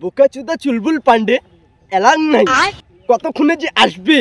বোকাচোদা চুলবুল পান্ডে এলান নাই, কতক্ষণে যে আসবে।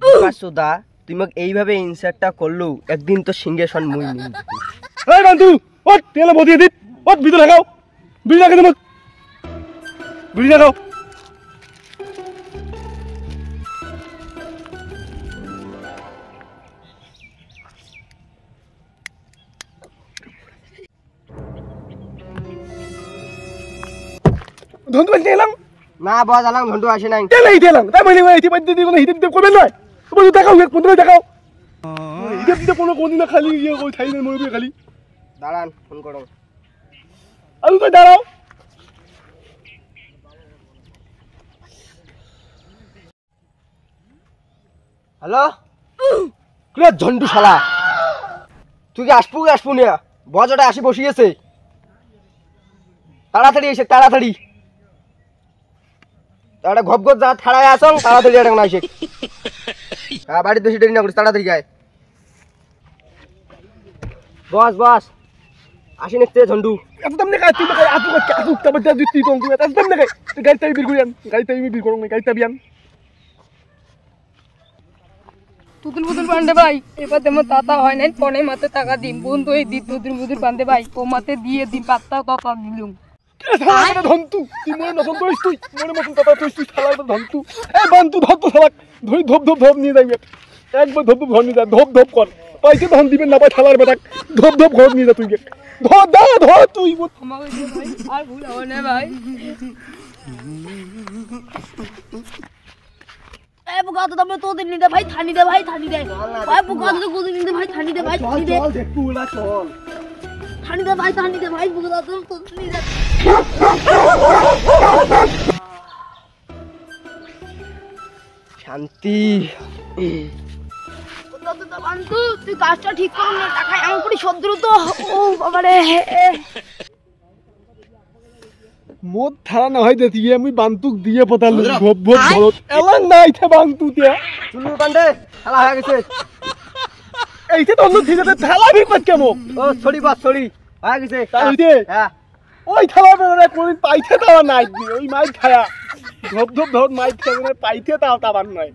বোকাচোদা তুই মোক এইভাবে ইনসার্টটা করলু, একদিন তো সিংহাসন মুই নিই। এই বান্ধু ওট তেলে বদিয়ে দিত, ওট ভিতরে লাগাও, বিড়ি লাগাও, তোমাক বিড়ি লাগাও। ধন্তু বলতে এলাম না বাজ আলাম, ঘন্টু আসে নাই। তেলে দিলাম তাই মানে হিতে বাদ দিয়ে কোনো হিতে দিতে করবেন নয়। তুমি দেখাও এক বন্ধু দেখাও, হিতে দিতে কোনো কোনদিন খালি ইয়ে কই থাই না মরবি খালি। দাঁড়ান ফোন করো। আলু তো দাঁড়াও। হ্যালো কে ঝন্টু শালা, তুই কি আসবো না? বজটা আসি বসিয়েছে, তাড়াতাড়ি এসে তাড়াতাড়ি তাড়া ঘপ ঘপ যা থাড়ায় আসং, তাড়াতাড়ি এটা না এসে। হ্যাঁ বাড়িতে বেশি দেরি না করিস, তাড়াতাড়ি গায়। বস বস আসি নিচ্ছে ঝন্টু। এত দাম নেই তুই দেখাই আপু কাছে আপু তবে যা দিতি কোন তুই এত দাম নেই তুই গাড়ি তাই বিল করিয়ান, গাড়ি তাই বিল করং গাড়ি তাই বিয়ান। তুতুল বুতুল বান্ধে ভাই, এবার তেমন তাতা হয় নাই, পনে মাতে টাকা দিন বন্ধু এই দি তুতুল বুতুল বান্ধে ভাই, ও মাতে দিয়ে দিন পাত্তা তাতা দিলুম। কে শালা এটা ধন্তু তুই মনে নতুন করিস, তুই মনে মতন কথা তুই তুই শালা এটা ধন্তু। এই বান্তু ধর তো শালা ধরি ধপ ধপ ধপ নিয়ে যাইবে, একবার ধপ ধপ ঘর নিয়ে যা, ধপ ধপ কর পাইতে ধন দিবেন না পাই থালার বেটা, ধপ ধপ ঘর নিয়ে যা তুই ধর দা ধর তুই। আমাকে দিয়ে ভাই আর ভুল হবে না ভাই। এ বুকা তো তুমি তো দিন দে ভাই, থানি দে ভাই, থানি দে ভাই, বুকা তো কত দিন দে ভাই, থানি দে ভাই, থানি দে চল দেখু না চল, থানি দে ভাই, থানি দে ভাই, বুকা তো থানি দে। শান্তি। বান্ধু তুই কাজটা ঠিক কর না, টাকা আমার পুরি শত্রু তো। ও বাবারে মোদ থারা না হয় দেতি আমি বান্তুক দিয়ে পতালু ভব ভব ভরত এলান নাই থে বান্তু তিয়া চুলবুল পান্ডে খেলা হয়ে গেছে। এইতে তো অন্য ঠিক আছে থালা বি কত কেমো। ও সরি বাস সরি হয়ে গেছে। তাই হইতে হ্যাঁ ওই থালা বেরে কোন পাইতে তাও নাই ওই মাই খায়া ধপ ধপ ধপ মাই খায় পাইতে তাও তাবার নাই।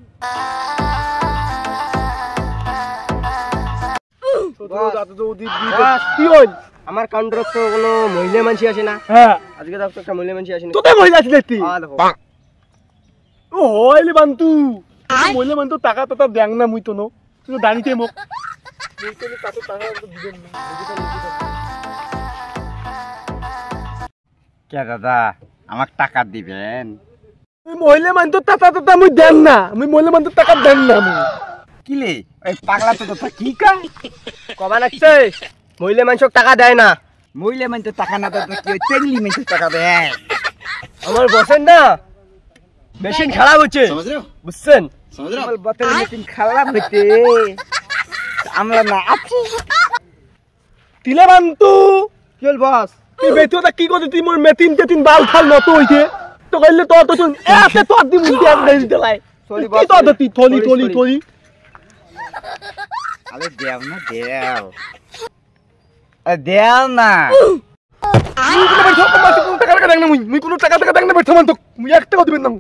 আমার কাউন্টার তো কোনো মহিলা মানুষ আসে না। হ্যাঁ আজকে দেখো একটা মহিলা মানুষ আসে না। তোতে মহিলা আসলে তুই দেখো ও হইলে বান্তু মহিলা মানুষ টাকা তো দেং না মুই তো নো তুই দাঁড়িতে মোক কে দাদা আমাক টাকা দিবেন? মহিলা মানুষ টাকা তো মুই দেন না, মুই মহিলা মানুষ টাকা দেন না। মুই কিলে ওই পাগলা তো তো কি কয় কবা লাগছে মহিলা মানুষক টাকা দেয় না। মহিলা মানে টাকা না দাদা কি ওই চেংলি মানে টাকা দেয়? আমার বসেন না মেশিন খারাপ হচ্ছে বুঝছেন, আমার বোতল মেশিন খারাপ হইতে আমরা না আছি তিলে বান্তু কি হল বস? তুই বেতুটা কি করতে তুই মোর মেতিন তেতিন বাল ফাল নত হইছে তো কইলে তো তো এতে তো দি মুন্ডি এক দেই দিলাই সরি কি তো তুই থলি থলি থলি আরে দেও না দেও দেও না মুই কোনো টাকা টাকা দেখ না বেঠা মান তো মুই 1 টাকা দিবেন না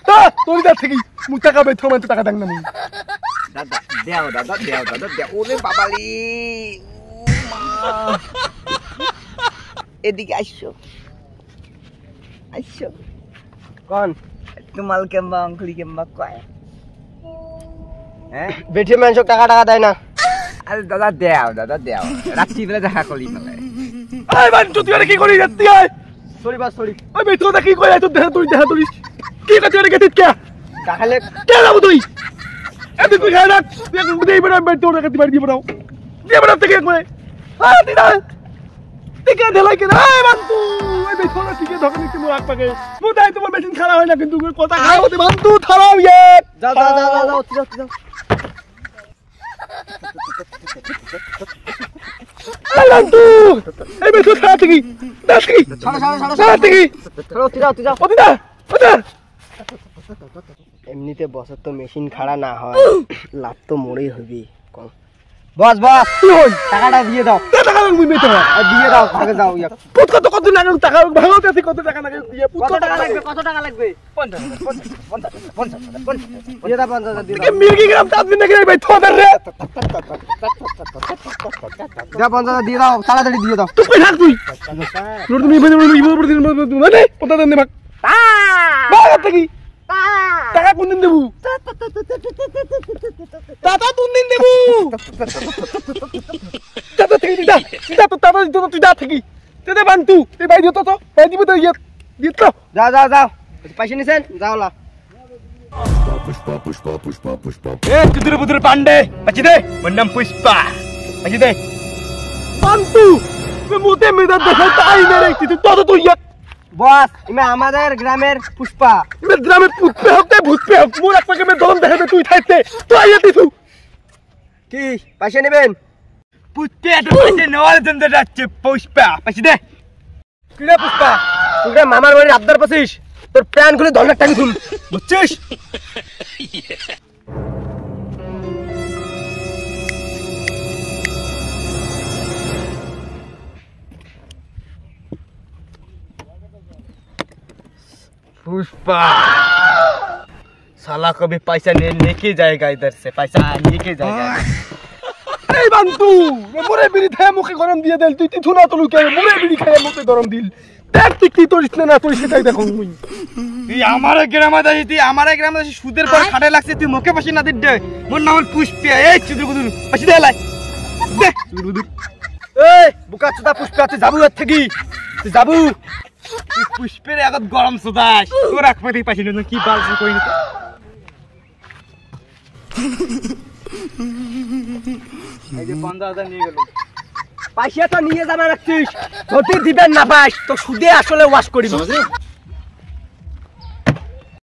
তা তোর কাছ থেকে মুই টাকা বেঠা মান তো টাকা দেখ না মুই দাদা দেও দাদা দেও দাদা দেও ওরে বাবালি এদিকে আইসো আইসো কোন তোমাল কেমবা অঙ্কুলি কেমবা কয় হ্যাঁ বেঠে মানুষক টাকা টাকা দেয় না। আরে দাদা দেও দাদা দেও রাত্রিবেলা দেখা করি মানে এই বান্তু তুই আর কি করি যাচ্ছি আয় সরি বাস সরি ওই বেতুটা কি কই তো দেখা তুই কি কথা রে গেছিস কে তাহলে কে যাবো তুই এত তুই খাই রাখ তুই এখন দেই বড় বেতুটা কাটি বাড়ি দি বড় দিয়ে বড় থেকে একবারে আ দিদা টিকে ঢেলাই কে এই বান্তু ওই দেখো না টিকে ধকে নিতে মোর হাত পাকে মুদাই তোমার মেশিন খারাপ হয় না কিন্তু কথা খারাপ হতে বান্তু থারাও ইয়ে যাও যাও যাও যাও যাও যাও এই বান্তু এই বেশি খারাপ থেকে দাসকি ছাড়ো ছাড়ো ছাড়ো খারাপ থেকে ছাড়ো তুই যাও ওদিদা ওদিদা এমনিতে বসের তো মেশিন খাড়া না হয় লাভ তো মোড়েই হবি কম বস বস কি হই টাকাটা দিয়ে দাও টাকা লাগবে মেতে আর দিয়ে দাও ভাগে যাও ইয়া কত না টাকা ভালো আছে কত টাকা লাগে দিয়ে কত টাকা লাগবে 50 দিয়ে দাও 50 দিয়ে কে মির্গি গ্রাম তাদ দিন নাকি ভাই থোদার রে দাও 50 দিয়ে দাও তাড়াতাড়ি দিয়ে দাও তুই কই থাক তুই রোড তুমি মানে পতা দেন ভাগ বাবা থেকে টাকা কোন দিন দেবু টাকা কোন দিন দেবু টাকা থেকে দিদা দিদা তো টাকা দিতে তুই দা থেকে তেতে বান্তু এই ভাই দিত তো ভাই দিবে তো ইয়ে দিত যাও যাও যাও পয়সা নিছেন যাও লা এ তুদুরে বুদুরে পান্ডে বাঁচি দে মোর নাম পুষ্পা বাঁচি দে বান্তু তুমি মুতে মেদা দেখা তাই মেরে তুই তো তুই ইয়ে বস ইমে আমাদের গ্রামের পুষ্পা मैं ड्रामे पुष्पे होते भूतपे हो मोर एक पके में दोन देखे में तू थाइते तो आइए दिसु কি পয়সা নেবেন पुष्पे तो पैसे नवाल दंदे যাচ্ছে पुष्पा पैसे दे কিরে পুষ্পা তুই মামার বাড়ির আবদার পাছিস তোর প্যান খুলে 10 লাখ টাকা দিন বুঝছিস पुष्पा साला कभी पैसा लेके जाएगा इधर से पैसा लेके जाएगा এই বান্তু মোরে বিড়ি খায় মুখে গরম দিয়ে দেল তুই তিথু না তলু কে মোরে বিড়ি খায় মুখে গরম দিল দেখ তুই কি তোরিস না তোরিস সেটাই দেখো তুই আমারে গ্রামে যাই তুই আমারে গ্রামে যাই সুদের পর খাটে লাগছে তুই মুখে পাশে না দে মোর নাম পুষ্পা এই চুদুর বুদুর পাশে দে লাই দে চুদুর বুদুর এই বুকা চুদা পুষ্পা তুই যাবু এর থেকে তুই যাবু তুই পুষ্পের আগত গরম সুদাস তোর এক পাতি পাশে না কি বালছি কই না এই যে 50,000 নিয়ে গেল পয়সা তো নিয়ে যাবে রাখছিস যদি দিবেন না পাস তো সুদে আসলে ওয়াশ করিব